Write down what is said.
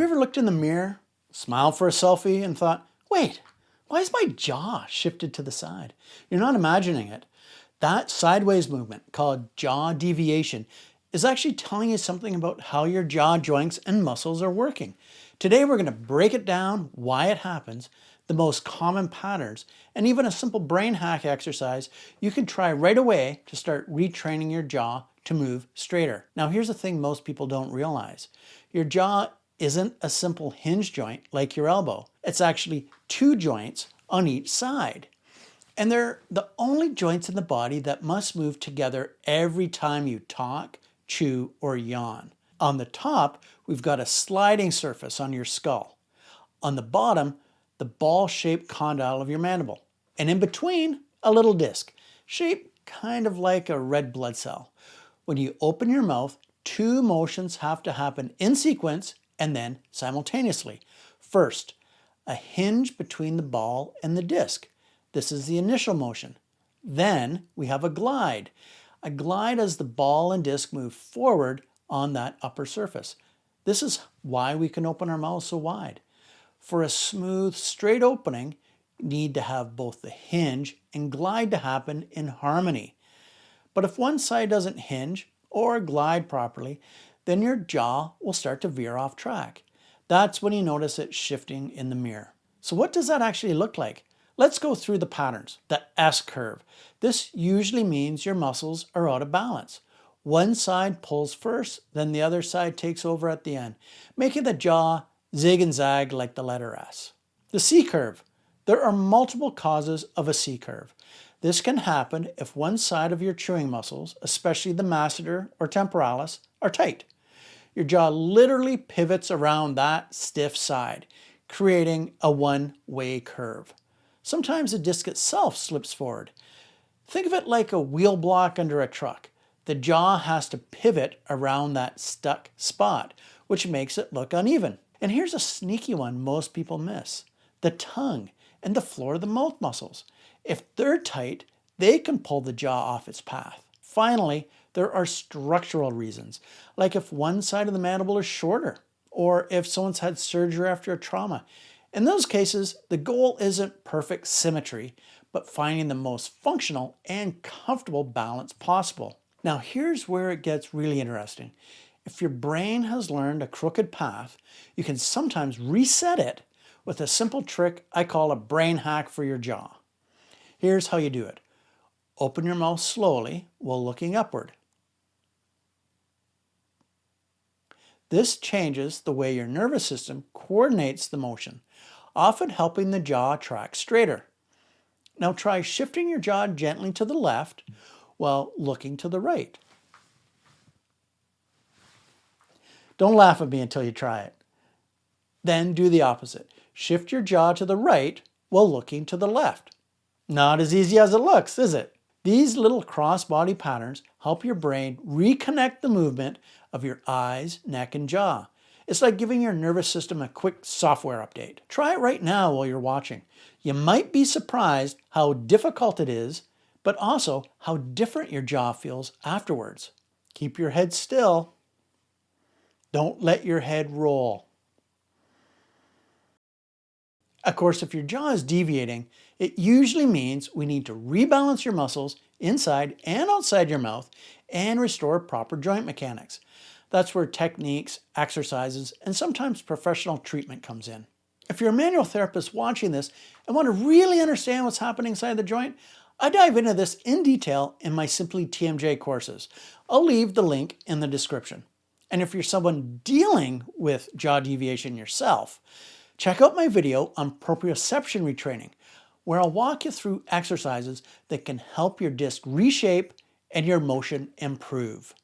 you ever looked in the mirror, smiled for a selfie, and thought, wait, why is my jaw shifted to the side? You're not imagining it. That sideways movement, called jaw deviation, is actually telling you something about how your jaw joints and muscles are working. Today we're going to break it down, why it happens, the most common patterns, and even a simple brain hack exercise you can try right away to start retraining your jaw to move straighter. Now here's the thing most people don't realize. Your jaw isn't a simple hinge joint like your elbow. It's actually two joints on each side. And they're the only joints in the body that must move together every time you talk, chew, or yawn. On the top, we've got a sliding surface on your skull. On the bottom, the ball-shaped condyle of your mandible. And in between, a little disc, shaped kind of like a red blood cell. When you open your mouth, two motions have to happen in sequence and then simultaneously. First, a hinge between the ball and the disc. This is the initial motion. Then we have a glide. A glide as the ball and disc move forward on that upper surface. This is why we can open our mouths so wide. For a smooth, straight opening, you need to have both the hinge and glide to happen in harmony. But if one side doesn't hinge or glide properly, then your jaw will start to veer off track. That's when you notice it shifting in the mirror. So what does that actually look like? Let's go through the patterns. The S curve. This usually means your muscles are out of balance. One side pulls first, then the other side takes over at the end, making the jaw zig and zag like the letter S. The C curve. There are multiple causes of a C curve. This can happen if one side of your chewing muscles, especially the masseter or temporalis, are tight. Your jaw literally pivots around that stiff side, creating a one-way curve. Sometimes the disc itself slips forward. Think of it like a wheel block under a truck. The jaw has to pivot around that stuck spot, which makes it look uneven. And here's a sneaky one most people miss. The tongue and the floor of the mouth muscles. If they're tight, they can pull the jaw off its path. Finally, there are structural reasons, like if one side of the mandible is shorter, or if someone's had surgery after a trauma. In those cases, the goal isn't perfect symmetry, but finding the most functional and comfortable balance possible. Now here's where it gets really interesting. If your brain has learned a crooked path, you can sometimes reset it with a simple trick I call a brain hack for your jaw. Here's how you do it. Open your mouth slowly while looking upward. This changes the way your nervous system coordinates the motion, often helping the jaw track straighter. Now try shifting your jaw gently to the left while looking to the right. Don't laugh at me until you try it. Then do the opposite. Shift your jaw to the right while looking to the left. Not as easy as it looks, is it? These little cross-body patterns help your brain reconnect the movement of your eyes, neck, and jaw. It's like giving your nervous system a quick software update. Try it right now while you're watching. You might be surprised how difficult it is, but also how different your jaw feels afterwards. Keep your head still. Don't let your head roll. Of course, if your jaw is deviating, it usually means we need to rebalance your muscles inside and outside your mouth and restore proper joint mechanics. That's where techniques, exercises, and sometimes professional treatment comes in. If you're a manual therapist watching this and want to really understand what's happening inside the joint, I dive into this in detail in my Simply TMJ courses. I'll leave the link in the description. And if you're someone dealing with jaw deviation yourself, check out my video on proprioception retraining, where I'll walk you through exercises that can help your disc reshape and your motion improve.